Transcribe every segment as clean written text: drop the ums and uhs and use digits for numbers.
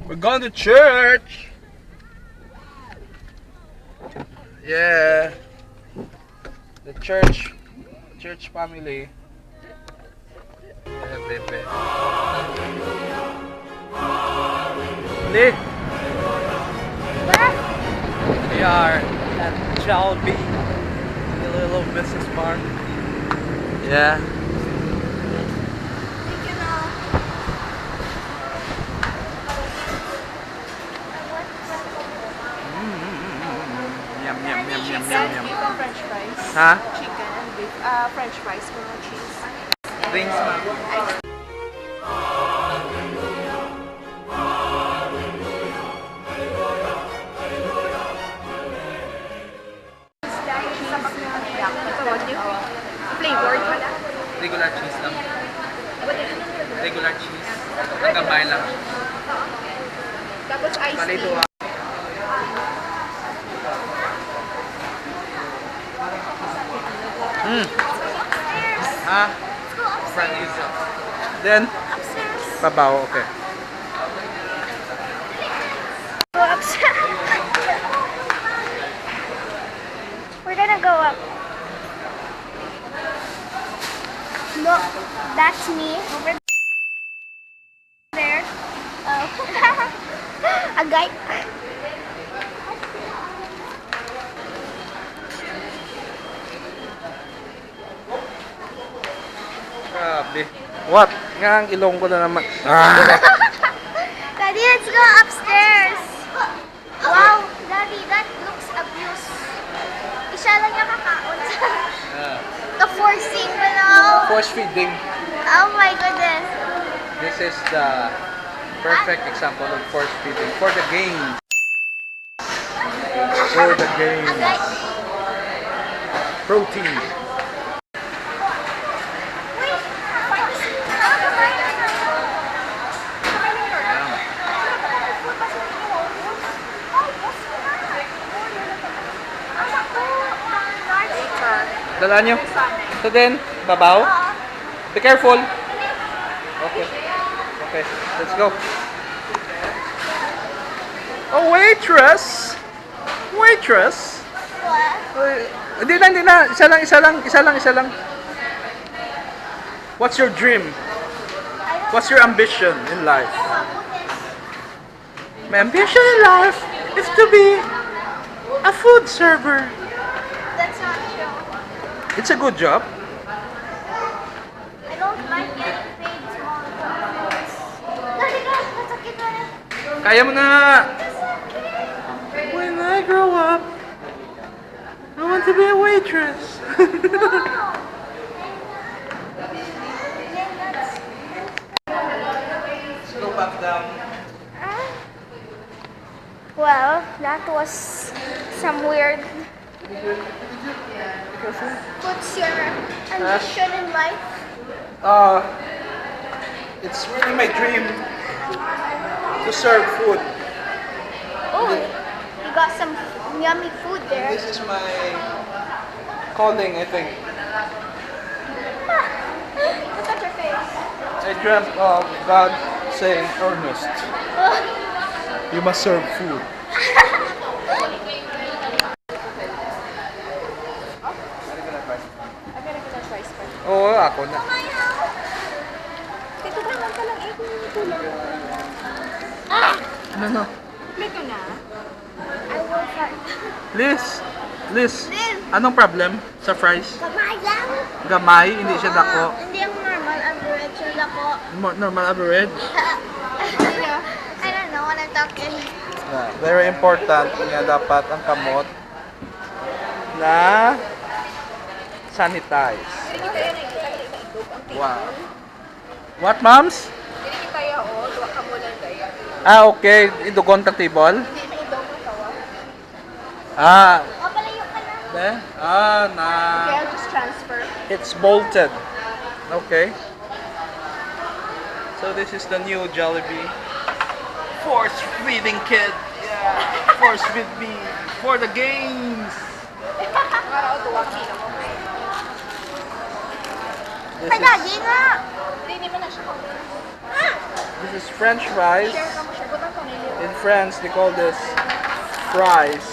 We're going to church. Yeah. The church family. Yeah, baby. Lee. We are at Jollibee, Iloilo Business Park. Yeah. Yum yum yum yum yum yum. Beef and French fries. Huh? Chicken and beef. French fries with no cheese. Drinks, ma'am. Flavored pala. Regular cheese lang. Regular cheese. Ang gabay lang. Tapos ice Palito tea. Ah, front user. Then, babaw, okay. Go upstairs. We're gonna go up. Look, that's me over there. Oh. A guy. Grabe. What? Nga ang Ilonggo na naman. Ah! Daddy, let's go upstairs. Wow, Daddy, that looks abused. Isa lang yung kakaon. The forcing, Force feeding. Oh my goodness. This is the perfect example of force feeding for the game. For the game. A guy. Protein. Wait, Dala nyo. So then, babaw. Be careful. Okay. Okay, let's go. Oh, waitress! Waitress! What? Hindi na. Isa lang. What's your dream? What's your ambition in life? My ambition in life is to be a food server. That's not true. It's a good job. I don't like getting paid small amounts. Daddy, that's a kid running. Kaya mo na! When I grow up, I want to be a waitress. Let's go back down. Well, that was some weird. What's your ambition in life? It's really my dream to serve food. Oh, you got some yummy food there. This is my calling, I think. Look at your face. I dreamt of God saying, Ernest, you must serve food. Oo, ako na. Tito ba lang palang tulong? Ano? Dito na. I will try. Liz, anong problem sa fries? Kamay lang. Gamay, hindi siya dako. Hindi yung normal average yung dako. Normal average. I don't know what I'm talking. Very important nga dapat ang kamot na sanitize. Wow. What, moms? Hindi kita yao, duwa ka mo lang kaya. Ah, okay. Idugon ka table. Hindi maidong mo tawa. Ah, O, palayo ka na. na. Okay, I'll just transfer. It's bolted. Okay. So this is the new Jollibee. Force feeding kid. Yeah. Force feed me for the games. Para o duwa ki. This Ay, Daddy nga. Hindi mo na siya. is French fries. Share ka mo siya. Butang ko nila. France, they call this fries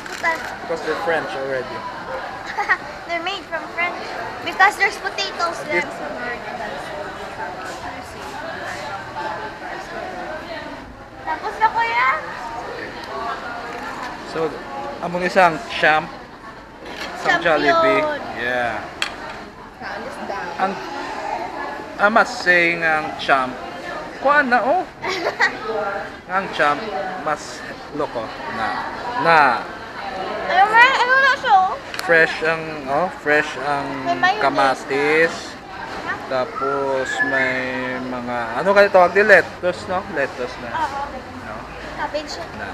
Because because they're French already. they're made from French. Because there's potatoes there. Tapos na kuya? So, among isang champ sa Champion. Jollibee. Yeah. Hands down. Ang I must say ang champ. Kuan na oh. Ang champ mas loko na Ano na siya oh? fresh ang May mayonnaise kamatis. Tapos may mga ano kaya tawag di lettuce no? Lettuce na. Oo. No? Cabbage. Na.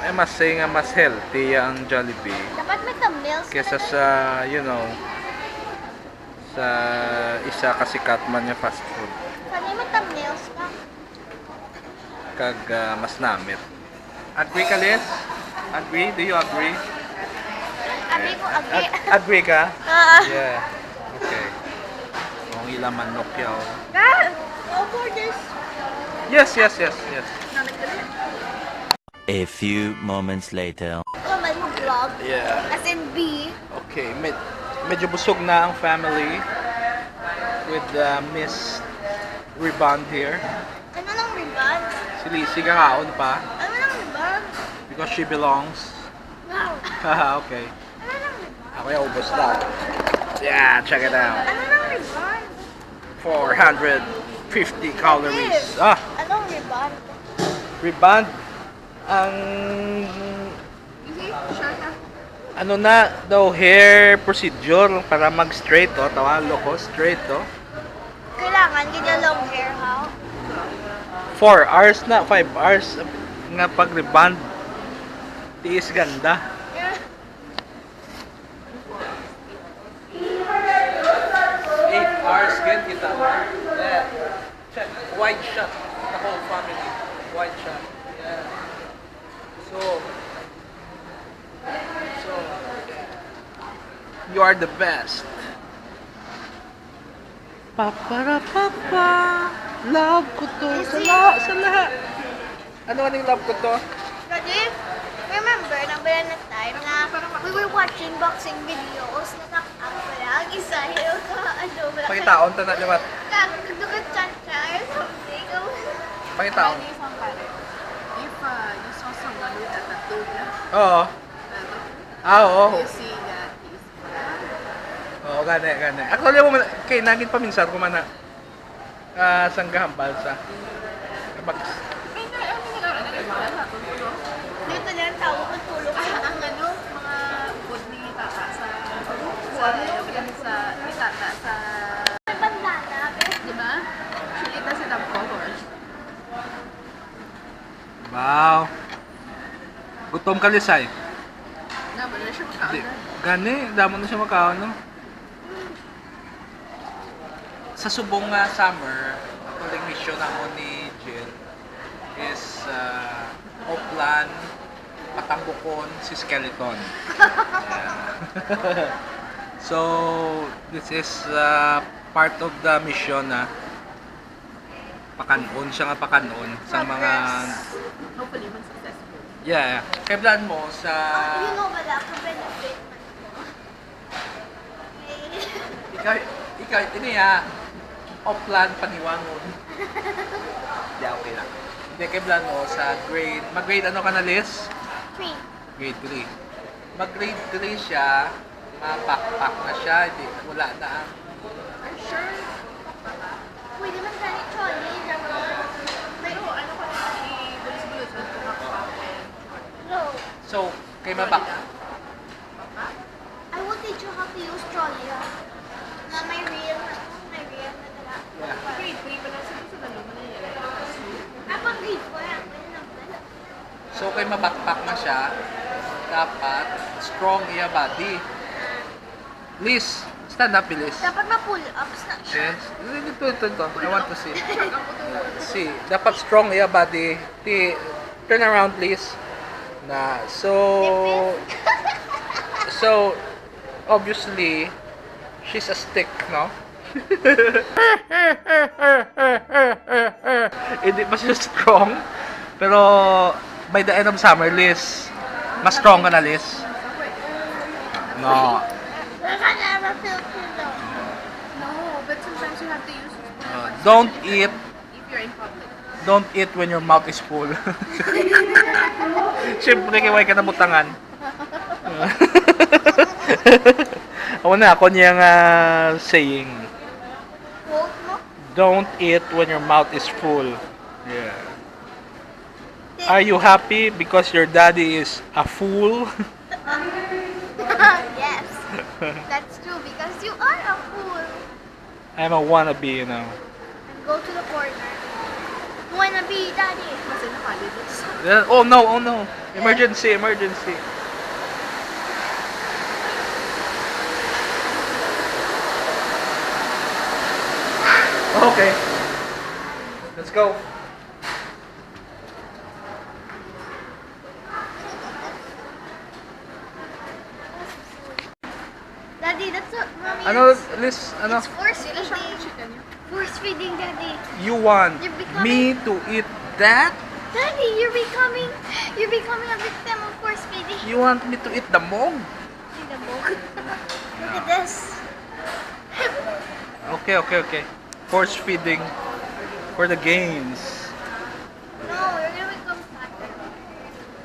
I must say nga mas healthy ang Jollibee Dapat may thumbnails. kesa sa sa isa kasikat man nga fast food Kani may thumbnails ka. kag mas namit. Agree ka, Liz? Agree? Do you agree? Abi ko abi. Agree ka? Ah. Yeah. Okay. Kung ilang manok yaw. God, go for this. Yes. A few moments later. Kamay mo vlog. Yeah. As in B. Okay. Medyo busog na ang family with Miss Rebound here. Ano lang ribbon? Si Lizzie kakaon pa Ano lang ribbon? because she belongs. Wow. Okay. Ano lang ribbon? Ako yung ubos daw. Yeah, check it out. Ano lang ribbon? 450 calories. Anong ribbon? Rebound. Ang ano na daw hair procedure para mag-straight tawag loko straight Kailangan ganyan long hair, ha? 4 hours na 5 hours nga pag rebond tiis ganda. Yeah. 8 hours gan kita. Yeah. Check wide shot the whole family. Wide shot. Yeah. So you are the best. Papara papa. Love ko to sa lahat. Ano yung love ko to? Kasi, remember, nabayan na time na we were watching boxing videos, natakam pala, ang isa yung wala Pangitaon ta na liwat. Kagdugat chacha or something. Pangitaon. If you saw someone with a tattoo, Oo. Oo. you see that he's Oo, gani. Actually, mo kay naging paminsan ko man na sanggahambal sa kapag Dito na ang tao ko tulog sa ang ano, mga food ni Tata sa ni Tata sa bandana. Pero di ba? Actually, ito si Tam Colors. wow. Gutom ka lisay. Naman na siya Di, makaon. gani, damo na siya makaon no. Sa subong nga summer, ang tuling mission namo ni Jill is Oplan, Patambukon, si Skeleton. Yeah. So, this is part of the mission na pakanon siya nga pakanon sa mga Hopefully, man successful. yeah. Kay plan mo sa you know wala ka benefit man ko. ikaw ini ya Oplan paniwangon. Yeah, okay lang. Hindi kay plan mo sa grade, mag-grade ano ka na Liz? 3. Grade 3. Mag-grade 3 siya, ma-pack na siya, hindi, wala na ang I'm sure, Pwede man ganit trolley, gano'n. pero ano ko na i-bulis-bulis at kumakapain. No. so, kay mabak. I will teach you how to use trolley, ha? Na may real na dala. Yeah. Grade 3 pa lang sa lalo mo na yan. Kapag grade 4, pwede na dala. So, kay mabakpak na siya, dapat strong iya body. Liz, stand up, Liz. Dapat ma-pull ups na siya. Yes. Ito. I want to see. See, dapat strong iya body. Turn around, please. So obviously, she's a stick, no? Hindi pa siya strong. Pero by the end of summer, Liz, mas strong ka na, Liz. No. No, but sometimes you have to use it Don't eat. if you're in public. Don't eat when your mouth is full. Siyempre, kiway ka na butangan. Ako na, ako niyang saying. Quote mo? Don't eat when your mouth is full. Yeah. Are you happy because your daddy is a fool? Yes. That's true because you are a fool. I'm a wannabe, you know. And go to the corner. Wanna be daddy? Kasi nakalibot. Oh no, oh no. Emergency, emergency. Okay. Let's go. Daddy, that's what mommy Ano, is. Liz, ano? It's force Sila siya feeding. chicken niyo. Force feeding, daddy. You want You're becoming- me to eat that? Daddy, you're becoming a victim of force feeding. You want me to eat the mog? See the book. Look at this. Okay, okay, okay. Force feeding for the games. No, you're gonna become fatter.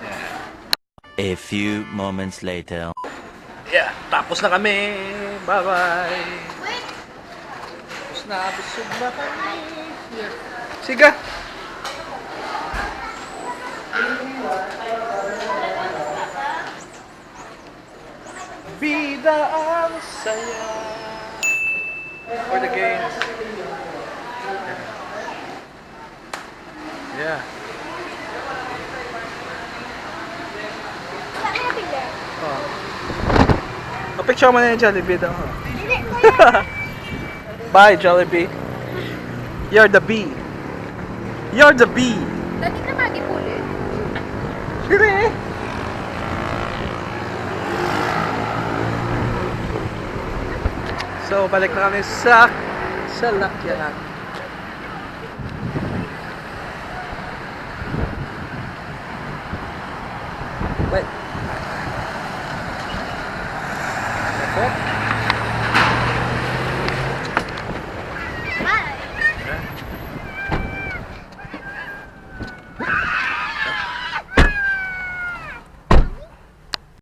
Yeah. A few moments later. Yeah, tapos na kami. Bye-bye. Wait. Tapos na, busog na kami. Yeah. Siga. Bida ang saya. For the games. Yeah. What's happening there? Oh. Picture mo na yung Jollibee daw. Hindi, kuya. Bye, Jollibee. You're the bee. You're the bee. Dati na magipulit. Sige. So, balik na kami sa lakyan. Wait. Ako?